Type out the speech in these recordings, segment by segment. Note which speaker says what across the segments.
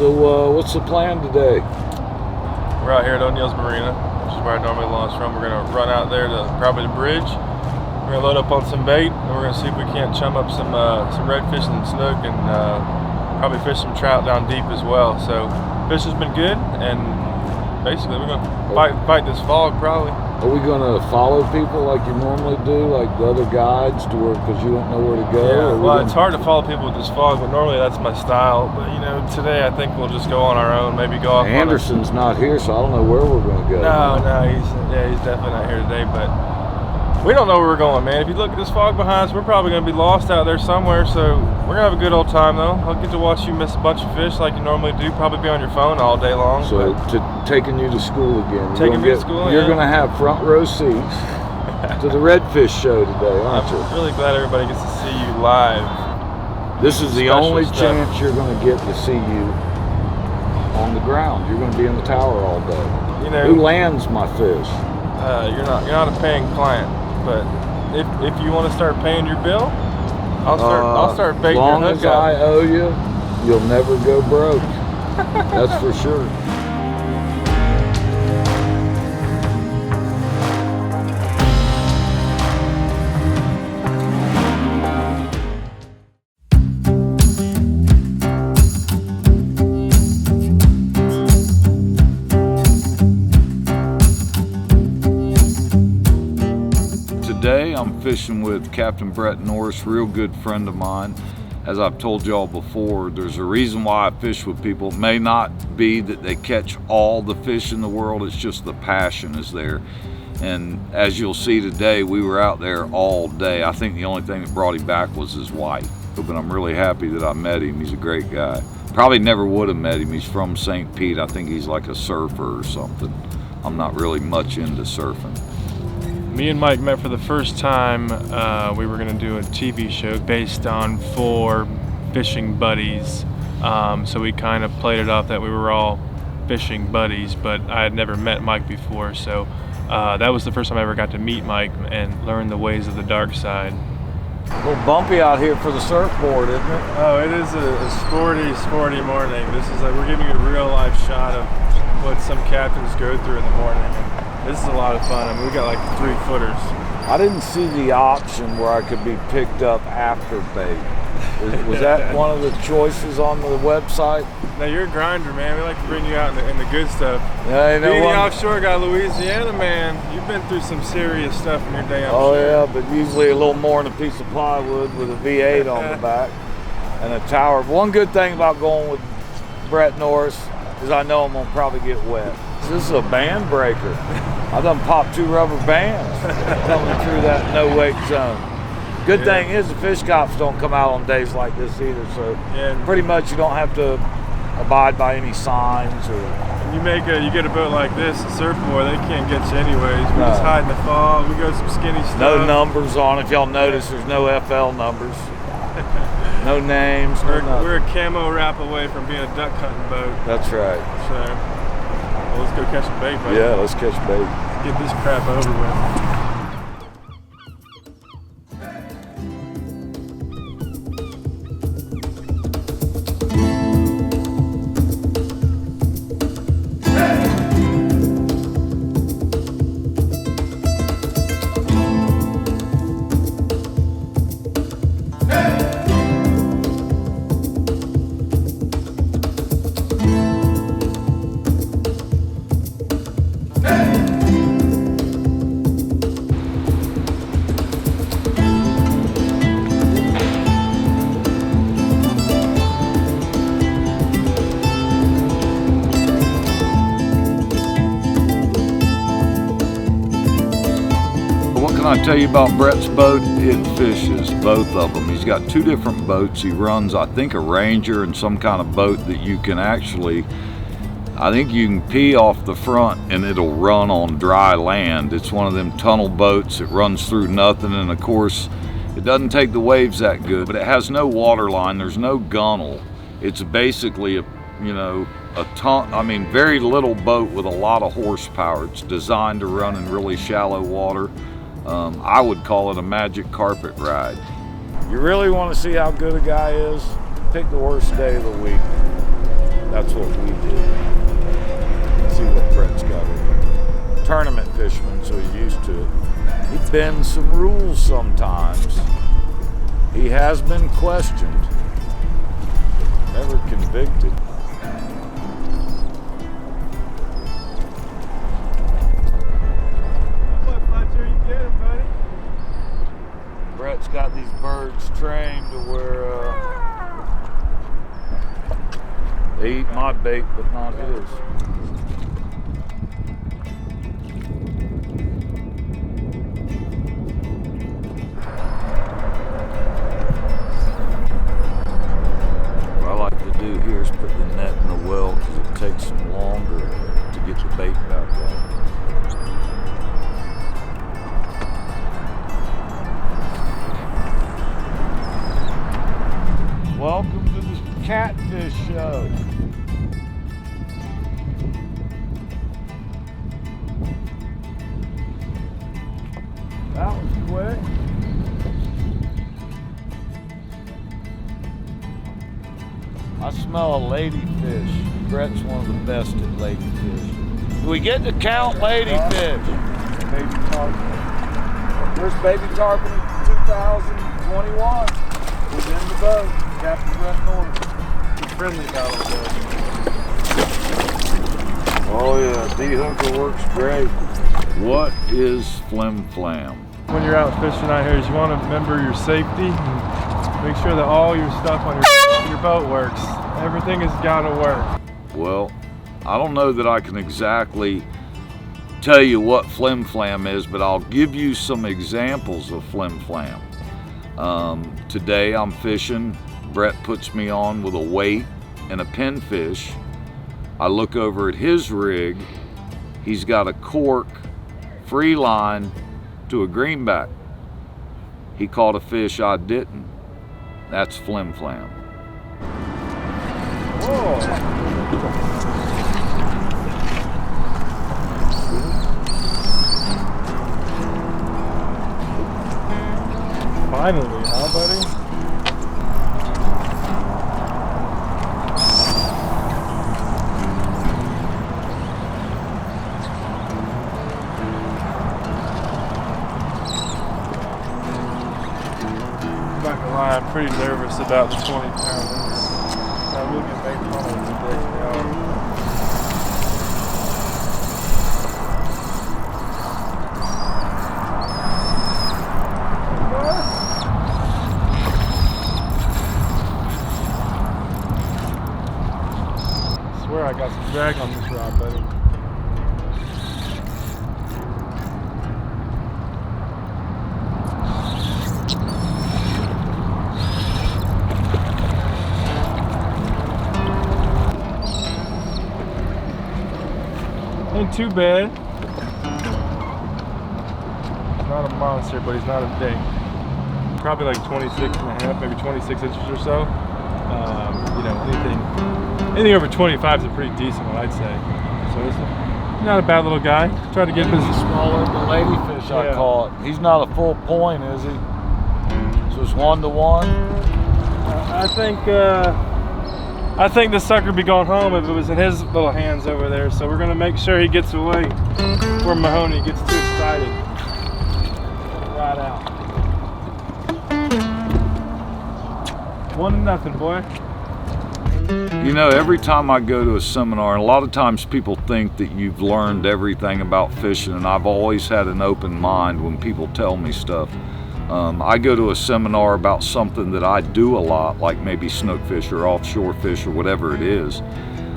Speaker 1: So what's the plan today?
Speaker 2: We're out here at O'Neill's Marina, which is where I normally launch from. We're going to run out there to probably the bridge. We're going to load up on some bait, and we're going to see if we can't chum up some redfish and snook, and probably fish some trout down deep as well. So fish has been good, and basically we're going to fight this fog probably.
Speaker 1: Are we going to follow people like you normally do, like the other guides, because you don't know where to go?
Speaker 2: Yeah, well, it's hard to follow people with this fog, but normally that's my style. But today I think we'll just go on our own. Maybe go off.
Speaker 1: Anderson's not here, so I don't know where we're going to go.
Speaker 2: No, he's definitely not here today. But we don't know where we're going, man. If you look at this fog behind us, we're probably going to be lost out there somewhere. So we're going to have a good old time, though. I'll get to watch you miss a bunch of fish like you normally do. Probably be on your phone all day long.
Speaker 1: So taking you to school again.
Speaker 2: Taking me to school,
Speaker 1: You're going to have front row seats to the Redfish show today, aren't you?
Speaker 2: I'm really glad everybody gets to see you live.
Speaker 1: This is the only chance you're going to get to see you on the ground. You're going to be in the tower all day. Who lands my fish?
Speaker 2: You're not a paying client, but if you want to start paying your bill, I'll start baiting your hookup.
Speaker 1: As long as I owe you, you'll never go broke. That's for sure. Today I'm fishing with Captain Brett Norris, real good friend of mine. As I've told y'all before, there's a reason why I fish with people. It may not be that they catch all the fish in the world, it's just the passion is there. And as you'll see today, we were out there all day. I think the only thing that brought him back was his wife. But I'm really happy that I met him. He's a great guy. Probably never would have met him. He's from St. Pete. I think he's like a surfer or something. I'm not really much into surfing.
Speaker 2: Me and Mike met for the first time. We were going to do a TV show based on 4 fishing buddies. So we kind of played it off that we were all fishing buddies, but I had never met Mike before. So that was the first time I ever got to meet Mike and learn the ways of the Darkside.
Speaker 1: A little bumpy out here for the surfboard, isn't it?
Speaker 2: Oh, it is a sporty morning. This is we're giving you a real life shot of what some captains go through in the morning. This is a lot of fun. I mean, we got like 3-footers.
Speaker 1: I didn't see the option where I could be picked up after bait. Was that one of the choices on the website?
Speaker 2: No, you're a grinder, man. We like to bring you out in the good stuff.
Speaker 1: Yeah,
Speaker 2: Being the offshore guy, Louisiana, man, you've been through some serious stuff in your day, I'm sure.
Speaker 1: Yeah, but usually a little more than a piece of plywood with a V8 on the back and a tower. One good thing about going with Brett Norris is I know I'm going to probably get wet. This is a band breaker. I done popped 2 rubber bands coming through that no wake zone. Good thing is the fish cops don't come out on days like this either, so pretty much you don't have to abide by any signs or.
Speaker 2: You get a boat like this, a surfboard, they can't get you anyways. We just hide in the fog. We go some skinny stuff.
Speaker 1: No numbers on. If y'all notice, there's no FL numbers. No names.
Speaker 2: We're a camo wrap away from being a duck hunting boat.
Speaker 1: That's right.
Speaker 2: So. Well, let's go catch some bait, buddy.
Speaker 1: Yeah, let's catch bait.
Speaker 2: Let's get this crap over with.
Speaker 1: I tell you about Brett's boat? It fishes, both of them. He's got 2 different boats. He runs, I think, a Ranger and some kind of boat that you can actually, I think you can pee off the front and it'll run on dry land. It's one of them tunnel boats. It runs through nothing, and of course, it doesn't take the waves that good, but it has no water line. There's no gunnel. It's basically a very little boat with a lot of horsepower. It's designed to run in really shallow water. I would call it a magic carpet ride. You really want to see how good a guy is? Pick the worst day of the week. That's what we did. See what Brett's got in. Tournament fisherman, so he's used to it. He bends some rules sometimes. He has been questioned, never convicted. Brett's got these birds trained to where they eat my bait, but not his. What I like to do here is put the net in the well because it takes them longer to get the bait back out. Welcome to the Catfish Show. That was quick. I smell a ladyfish. Brett's one of the best at ladyfish. Do we get to count ladyfish? Baby tarpon. First baby tarpon in 2021. He's in the boat. Captain Brett Norris. He's friendly about it. Oh yeah, D-hooker works great. What is flim flam?
Speaker 2: When you're out fishing out here, you want to remember your safety and make sure that all your stuff on your boat works. Everything has got to work.
Speaker 1: Well, I don't know that I can exactly tell you what flim flam is, but I'll give you some examples of flim flam. Today I'm fishing. Brett puts me on with a weight and a pinfish. I look over at his rig. He's got a cork free line to a greenback. He caught a fish I didn't. That's flim flam.
Speaker 2: Whoa. Finally, huh, buddy? I'm pretty nervous about the 20-pounder. I will get back on it today. I swear I got some drag on this rod, buddy. Ain't too bad. Not a monster, but he's not a dink. Probably like 26 and a half, maybe 26 inches or so. You know, anything over 25 is a pretty decent one, I'd say. So it's not a bad little guy. Try to get this.
Speaker 1: He's smaller than the ladyfish I caught. He's not a full point, is he? So it's 1-to-1.
Speaker 2: I think this sucker would be going home if it was in his little hands over there. So we're going to make sure he gets away before Mahoney gets too excited. Right out. 1-0, boy.
Speaker 1: You know, every time I go to a seminar, and a lot of times people think that you've learned everything about fishing, and I've always had an open mind when people tell me stuff. I go to a seminar about something that I do a lot, like maybe snook fish or offshore fish or whatever it is.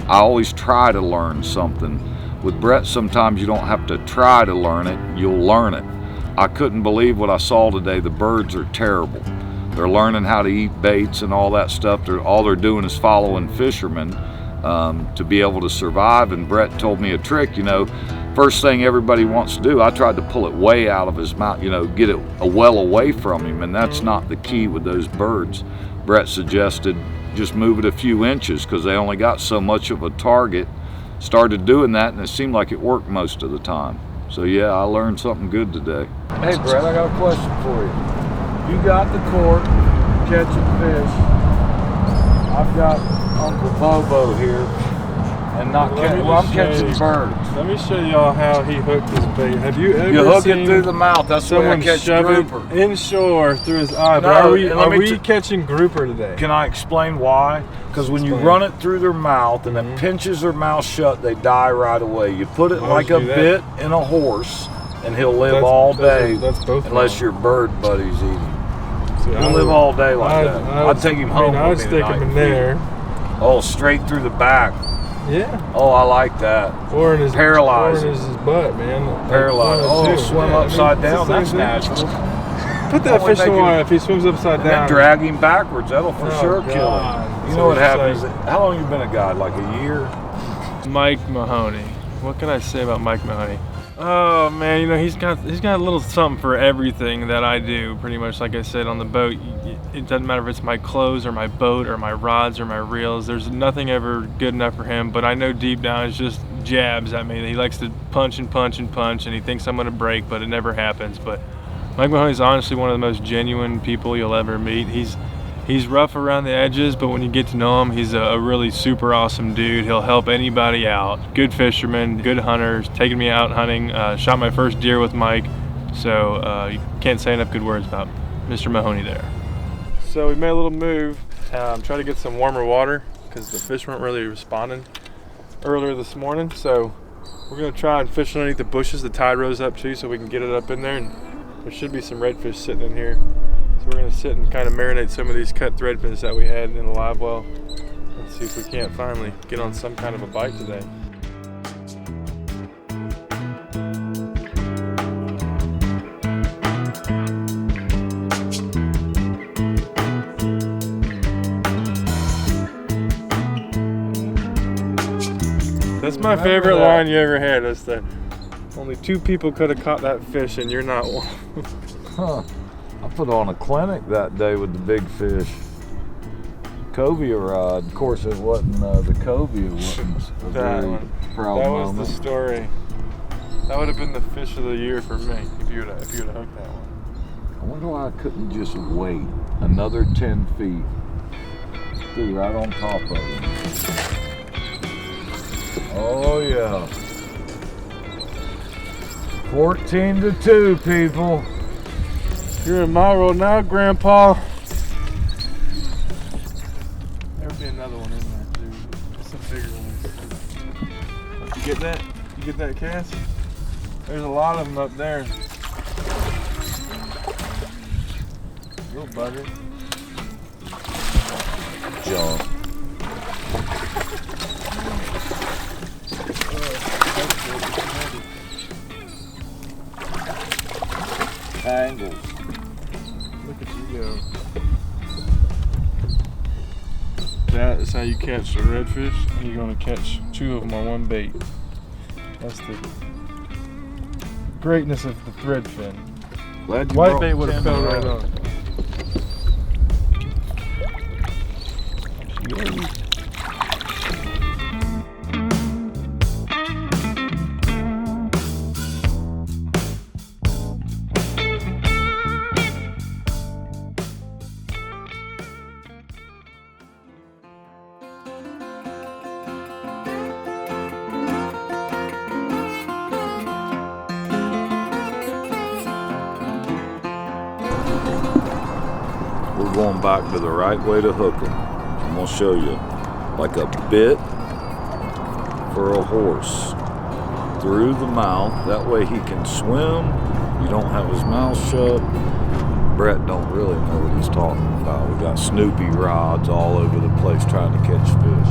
Speaker 1: I always try to learn something. With Brett, sometimes you don't have to try to learn it, you'll learn it. I couldn't believe what I saw today. The birds are terrible. They're learning how to eat baits and all that stuff. All they're doing is following fishermen to be able to survive. And Brett told me a trick, you know, first thing everybody wants to do, I tried to pull it way out of his mouth, you know, get it well away from him, and that's not the key with those birds. Brett suggested just move it a few inches because they only got so much of a target. Started doing that and it seemed like it worked most of the time. So yeah, I learned something good today. Hey Brett, I got a question for you. You got the cork, catching fish. I've got Uncle Bobo here. and not catch. Well, I'm catching birds.
Speaker 2: Let me show y'all how he hooked his bait. Have you ever
Speaker 1: You hook
Speaker 2: seen
Speaker 1: it through the mouth. That's the way I catch grouper.
Speaker 2: Inshore through his eye?
Speaker 1: No,
Speaker 2: But are we catching grouper today?
Speaker 1: Can I explain why? Because when you run it through their mouth and it pinches their mouth shut, they die right away. You put it like a bit in a horse, and he'll live all day unless your bird buddies eat him. He'll live all day like that. I'd take him home.
Speaker 2: I'd stick him in there.
Speaker 1: Oh, straight through the back.
Speaker 2: Yeah.
Speaker 1: Oh, I like that.
Speaker 2: Or in his
Speaker 1: paralyzed.
Speaker 2: Or in his butt, man.
Speaker 1: Paralyzed. Oh, swim upside down. That's natural.
Speaker 2: Put that fish in water if he swims upside down.
Speaker 1: And then drag him backwards. That'll for sure kill him. You know what happens? How long you been a guide? Like a year?
Speaker 2: Mike Mahoney. What can I say about Mike Mahoney? Oh man, you know he's got a little something for everything that I do. Pretty much, like I said, on the boat, it doesn't matter if it's my clothes or my boat or my rods or my reels. There's nothing ever good enough for him. But I know deep down it's just jabs at me. He likes to punch and punch and punch, and he thinks I'm gonna break, but it never happens. But Mike Mahoney's honestly one of the most genuine people you'll ever meet. He's rough around the edges, but when you get to know him, he's a really super awesome dude. He'll help anybody out. Good fisherman, good hunters, taking me out hunting. Shot my first deer with Mike, so you can't say enough good words about Mr. Mahoney there. So we made a little move, try to get some warmer water because the fish weren't really responding earlier this morning. So we're gonna try and fish underneath the bushes. The tide rose up too, so we can get it up in there, and there should be some redfish sitting in here. So we're gonna sit and kind of marinate some of these cut thread fins that we had in the live well and see if we can't finally get on some kind of a bite today. That's my favorite line you ever had. That's the only 2 people could have caught that fish and you're not one.
Speaker 1: Huh. I put on a clinic that day with the big fish. Cobia rod. Of course, it wasn't the cobia. Wasn't a very proud moment.
Speaker 2: That was the story. That would have been the fish of the year for me if you would have hooked that one.
Speaker 1: I wonder why I couldn't just wait another 10 feet. Threw right on top of him. Oh yeah. 14-2, people.
Speaker 2: You're in my world now, Grandpa. There'll be another one in there too. Some bigger ones. You get that? You get that cast? There's a lot of them up there. Little bugger.
Speaker 1: John. Angles.
Speaker 2: Look at you go. That is how you catch a redfish, and you're going to catch 2 of them on one bait. That's the greatness of the thread fin. White bait would have fell right on.
Speaker 1: We're going back to the right way to hook them. I'm going to show you. Like a bit for a horse. Through the mouth. That way he can swim. You don't have his mouth shut. Brett don't really know what he's talking about. We got Snoopy rods all over the place trying to catch fish.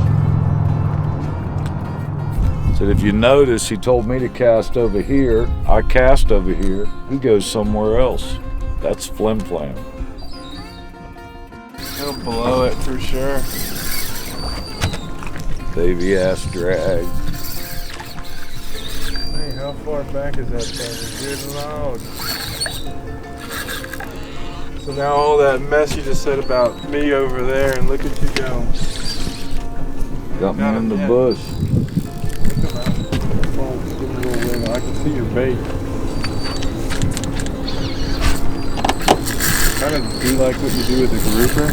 Speaker 1: So if you notice, he told me to cast over here. I cast over here. He goes somewhere else. That's flim flam.
Speaker 2: He'll blow it for sure.
Speaker 1: Baby ass drag.
Speaker 2: Hey, how far back is that thing? Good Lord. So now all that mess you just said about me over there, and look at you go.
Speaker 1: Got me in the bush.
Speaker 2: Look at that. Oh, give me a little wiggle. I can see your bait. Kind of do like what you do with the grouper.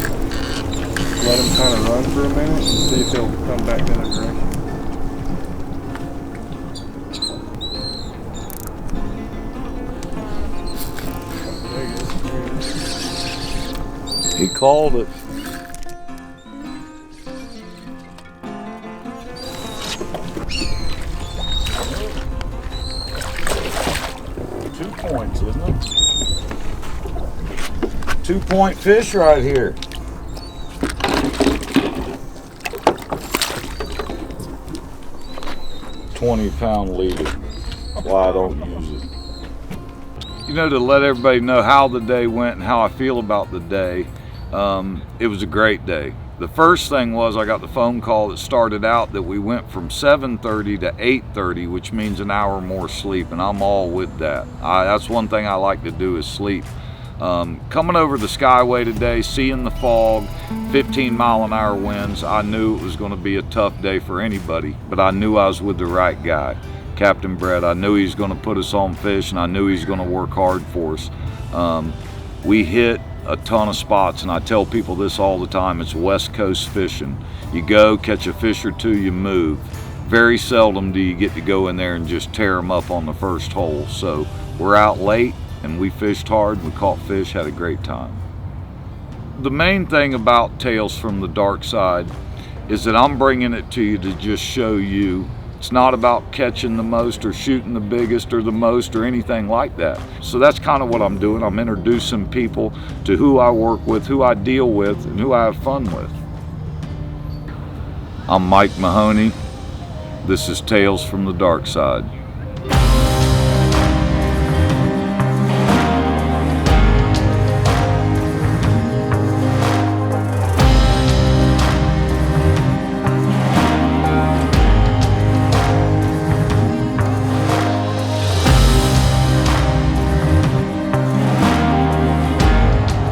Speaker 2: Let him kind of run for a minute and see if he'll come back that direction.
Speaker 1: He called it. Points, isn't it? 2-point fish right here. £20 leader. Why I don't use it. You know, to let everybody know how the day went and how I feel about the day, it was a great day. The first thing was I got the phone call that started out that we went from 7:30 to 8:30, which means an hour more sleep, and I'm all with that. That's one thing I like to do is sleep. Coming over the Skyway today, seeing the fog, 15-mile-an-hour winds, I knew it was going to be a tough day for anybody, but I knew I was with the right guy, Captain Brett. I knew he's going to put us on fish, and I knew he's going to work hard for us. We hit a ton of spots, and I tell people this all the time. It's West Coast fishing. You go, catch a fish or two, you move. Very seldom do you get to go in there and just tear them up on the first hole. So we're out late, and we fished hard, we caught fish, had a great time. The main thing about Tales from the Dark Side is that I'm bringing it to you to just show you it's not about catching the most or shooting the biggest or the most or anything like that. So that's kind of what I'm doing. I'm introducing people to who I work with, who I deal with, and who I have fun with. I'm Mike Mahoney. This is Tales from the Dark Side.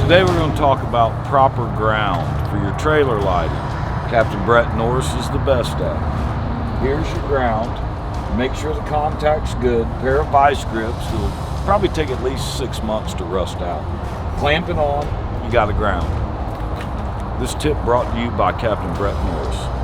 Speaker 1: Today we're going to talk about proper ground for your trailer lighting. Captain Brett Norris is the best at it. Here's your ground. Make sure the contact's good. Pair of vice grips. It'll probably take at least 6 months to rust out. Clamp it on, you got a ground. This tip brought to you by Captain Brett Norris.